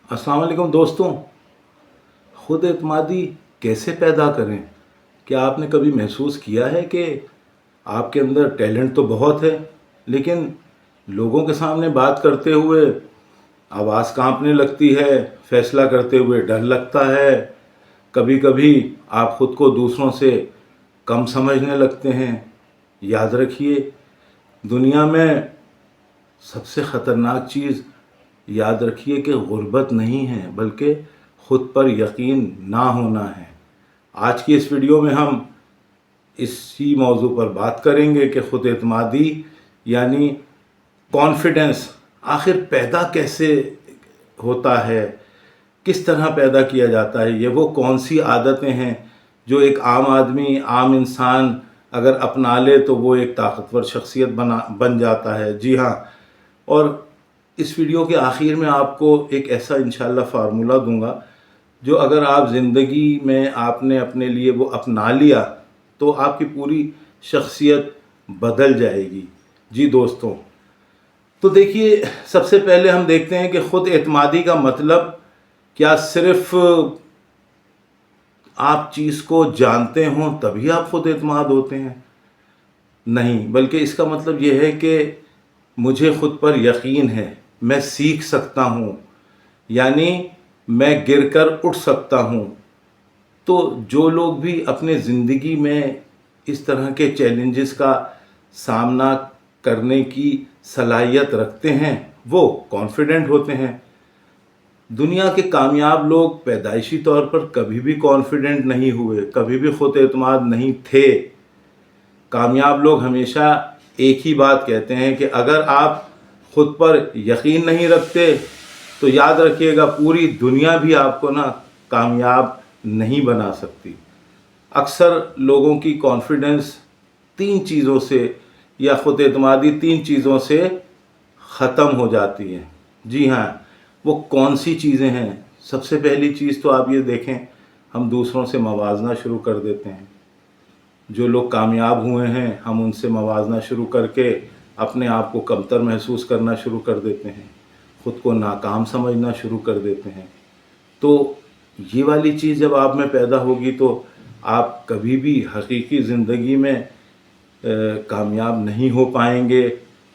अस्सलाम वालेकुम दोस्तों। खुद एतमादी कैसे पैदा करें? क्या आपने कभी महसूस किया है कि आपके अंदर टैलेंट तो बहुत है, लेकिन लोगों के सामने बात करते हुए आवाज़ कांपने लगती है, फैसला करते हुए डर लगता है, कभी कभी आप खुद को दूसरों से कम समझने लगते हैं। याद रखिए, दुनिया में सबसे ख़तरनाक चीज़ याद रखिए कि गुर्बत नहीं है, बल्कि ख़ुद पर यकीन ना होना है। आज की इस वीडियो में हम इसी मौजू पर बात करेंगे कि ख़ुद एतमादी यानी कॉन्फिडेंस आखिर पैदा कैसे होता है, किस तरह पैदा किया जाता है, ये वो कौन सी आदतें हैं जो एक आम आदमी, आम इंसान अगर अपना ले तो वो एक ताकतवर शख्सियत बन जाता है। जी हाँ, और इस वीडियो के आखिर में आपको एक ऐसा इंशाल्लाह फार्मूला दूंगा जो अगर आप ज़िंदगी में आपने अपने लिए वो अपना लिया तो आपकी पूरी शख्सियत बदल जाएगी। जी दोस्तों, तो देखिए, सबसे पहले हम देखते हैं कि ख़ुद एतमादी का मतलब क्या सिर्फ आप चीज़ को जानते हों तभी आप ख़ुद एतमाद होते हैं? नहीं, बल्कि इसका मतलब ये है कि मुझे ख़ुद पर यकीन है, मैं सीख सकता हूँ, यानी मैं गिरकर उठ सकता हूँ। तो जो लोग भी अपने ज़िंदगी में इस तरह के चैलेंजेस का सामना करने की सलाहियत रखते हैं वो कॉन्फिडेंट होते हैं। दुनिया के कामयाब लोग पैदाइशी तौर पर कभी भी कॉन्फिडेंट नहीं हुए, कभी भी ख़ुद एतमाद नहीं थे। कामयाब लोग हमेशा एक ही बात कहते हैं कि अगर आप खुद पर यकीन नहीं रखते तो याद रखिएगा, पूरी दुनिया भी आपको कामयाब नहीं बना सकती। अक्सर लोगों की कॉन्फिडेंस तीन चीज़ों से या ख़ुद एतमादी तीन चीज़ों से ख़त्म हो जाती है। जी हाँ, वो कौन सी चीज़ें हैं? सबसे पहली चीज़ तो आप ये देखें, हम दूसरों से मवाजना शुरू कर देते हैं। जो लोग कामयाब हुए हैं हम उनसे मवाजना शुरू करके अपने आप को कमतर महसूस करना शुरू कर देते हैं, ख़ुद को नाकाम समझना शुरू कर देते हैं। तो ये वाली चीज़ जब आप में पैदा होगी तो आप कभी भी हकीकी ज़िंदगी में कामयाब नहीं हो पाएंगे।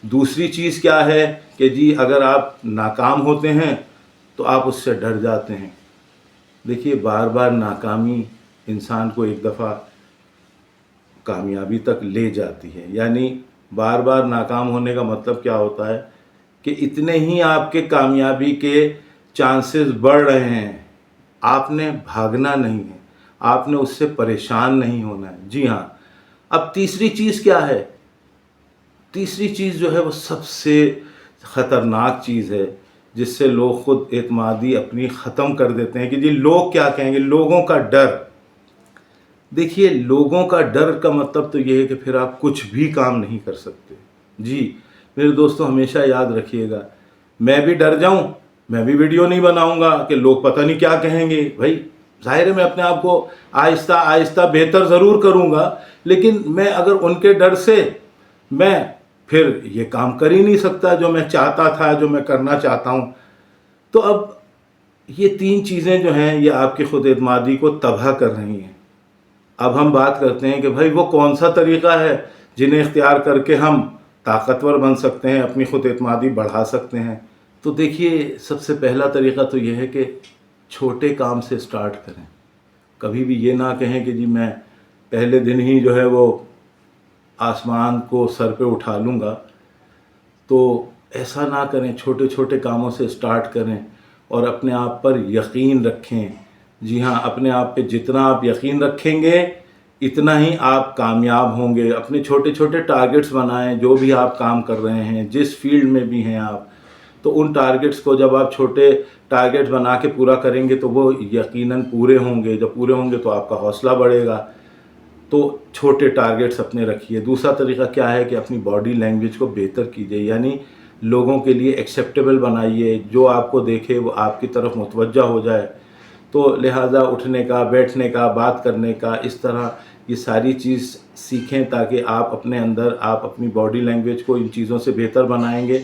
दूसरी चीज़ क्या है कि जी, अगर आप नाकाम होते हैं तो आप उससे डर जाते हैं। देखिए, बार बार नाकामी इंसान को एक दफ़ा कामयाबी तक ले जाती है। यानी बार बार नाकाम होने का मतलब क्या होता है कि इतने ही आपके कामयाबी के चांसेस बढ़ रहे हैं, आपने भागना नहीं है, आपने उससे परेशान नहीं होना है। जी हाँ, अब तीसरी चीज़ क्या है? तीसरी चीज़ जो है वो सबसे ख़तरनाक चीज़ है, जिससे लोग ख़ुद एतमादी अपनी ख़त्म कर देते हैं कि जी लोग क्या कहेंगे, लोगों का डर। देखिए, लोगों का डर का मतलब तो ये है कि फिर आप कुछ भी काम नहीं कर सकते। जी मेरे दोस्तों, हमेशा याद रखिएगा, मैं भी डर जाऊं, मैं भी वीडियो नहीं बनाऊंगा कि लोग पता नहीं क्या कहेंगे। भाई ज़ाहिर है मैं अपने आप को आहिस्ता आहिस्ता बेहतर ज़रूर करूंगा, लेकिन मैं अगर उनके डर से मैं फिर ये काम कर ही नहीं सकता जो मैं चाहता था, जो मैं करना चाहता हूँ। तो अब ये तीन चीज़ें जो हैं ये आपकी ख़ुद एतमादी को तबाह कर रही हैं। अब हम बात करते हैं कि भाई वो कौन सा तरीक़ा है जिन्हें इख्तियार करके हम ताकतवर बन सकते हैं, अपनी ख़ुद एतमादी बढ़ा सकते हैं। तो देखिए, सबसे पहला तरीक़ा तो ये है कि छोटे काम से स्टार्ट करें। कभी भी ये ना कहें कि जी मैं पहले दिन ही जो है वो आसमान को सर पे उठा लूँगा। तो ऐसा ना करें, छोटे छोटे कामों से स्टार्ट करें और अपने आप पर यकीन रखें। जी हाँ, अपने आप पे जितना आप यकीन रखेंगे इतना ही आप कामयाब होंगे। अपने छोटे छोटे टारगेट्स बनाएं, जो भी आप काम कर रहे हैं, जिस फील्ड में भी हैं आप, तो उन टारगेट्स को जब आप छोटे टारगेट्स बना के पूरा करेंगे तो वो यकीनन पूरे होंगे। जब पूरे होंगे तो आपका हौसला बढ़ेगा। तो छोटे टारगेट्स अपने रखिए। दूसरा तरीक़ा क्या है कि अपनी बॉडी लैंग्वेज को बेहतर कीजिए, यानी लोगों के लिए एक्सेप्टेबल बनाइए, जो आपको देखे वो आपकी तरफ मुतवज्जा हो जाए। तो लिहाजा उठने का, बैठने का, बात करने का, इस तरह ये सारी चीज़ सीखें ताकि आप अपने अंदर, आप अपनी बॉडी लैंग्वेज को इन चीज़ों से बेहतर बनाएंगे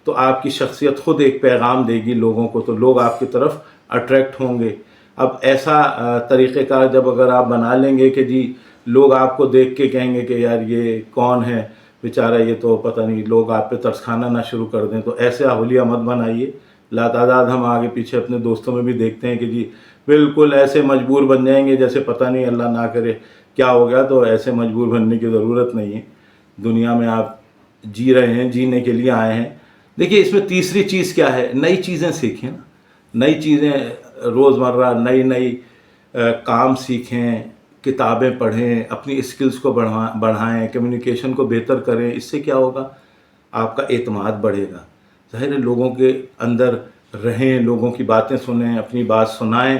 تو آپ کی شخصیت خود ایک پیغام دے گی لوگوں کو، تو لوگ آپ کی طرف اٹریکٹ ہوں گے۔ اب ایسا طریقہ کار جب اگر آپ بنا لیں گے کہ جی لوگ آپ کو دیکھ کے کہیں گے کہ یار یہ کون ہے بیچارہ، یہ تو پتہ نہیں، لوگ آپ پہ ترس کھانا نہ شروع کر دیں، تو ایسے احولیہ مت بنائیے۔ لاتعداد ہم آگے پیچھے اپنے دوستوں میں بھی دیکھتے ہیں کہ جی بالکل ایسے مجبور بن جائیں گے جیسے پتہ نہیں اللہ نہ کرے کیا ہو گیا، تو ایسے مجبور بننے کی ضرورت نہیں ہے۔ دنیا میں آپ جی رہے ہیں، جینے کے لیے آئے ہیں۔ دیکھیے اس میں تیسری چیز کیا ہے، نئی چیزیں سیکھیں نا، نئی چیزیں روزمرہ، نئی کام سیکھیں، کتابیں پڑھیں، اپنی اسکلز کو بڑھائیں، کمیونیکیشن کو بہتر کریں۔ اس سے کیا ہوگا، آپ کا اعتماد بڑھے گا۔ ظاہر ہے لوگوں کے اندر رہیں، لوگوں کی باتیں سنیں، اپنی بات سنائیں،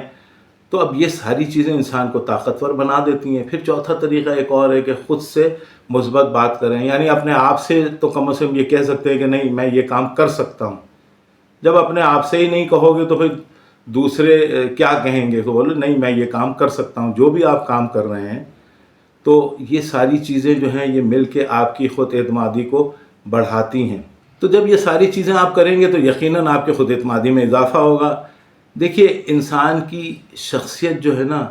تو اب یہ ساری چیزیں انسان کو طاقتور بنا دیتی ہیں۔ پھر چوتھا طریقہ ایک اور ہے کہ خود سے مثبت بات کریں، یعنی اپنے آپ سے تو کم از کم یہ کہہ سکتے ہیں کہ نہیں میں یہ کام کر سکتا ہوں۔ جب اپنے آپ سے ہی نہیں کہو گے تو پھر دوسرے کیا کہیں گے، تو بولو نہیں میں یہ کام کر سکتا ہوں۔ جو بھی آپ کام کر رہے ہیں، تو یہ ساری چیزیں جو ہیں یہ مل کے آپ کی خود اعتمادی کو بڑھاتی ہیں۔ تو جب یہ ساری چیزیں آپ کریں گے تو یقیناً آپ کے خود اعتمادی میں اضافہ ہوگا۔ دیکھیے انسان کی شخصیت جو ہے نا،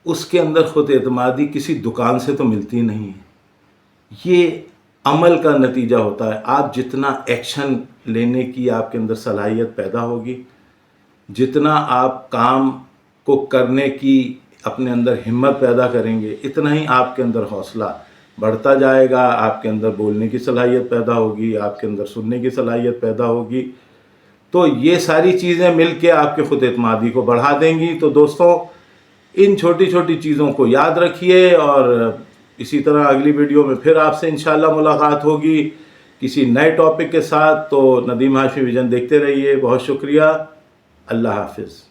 اس کے اندر خود اعتمادی کسی دکان سے تو ملتی نہیں ہے، یہ عمل کا نتیجہ ہوتا ہے۔ آپ جتنا ایکشن لینے کی آپ کے اندر صلاحیت پیدا ہوگی، جتنا آپ کام کو کرنے کی اپنے اندر ہمت پیدا کریں گے، اتنا ہی آپ کے اندر حوصلہ بڑھتا جائے گا، آپ کے اندر بولنے کی صلاحیت پیدا ہوگی، آپ کے اندر سننے کی صلاحیت پیدا ہوگی۔ تو یہ ساری چیزیں مل کے آپ کے خود اعتمادی کو بڑھا دیں گی۔ تو دوستوں ان چھوٹی چھوٹی چیزوں کو یاد رکھیے، اور اسی طرح اگلی ویڈیو میں پھر آپ سے انشاءاللہ ملاقات ہوگی کسی نئے ٹاپک کے ساتھ۔ تو ندیم ہاشمی ویژن دیکھتے رہیے۔ بہت شکریہ، اللہ حافظ۔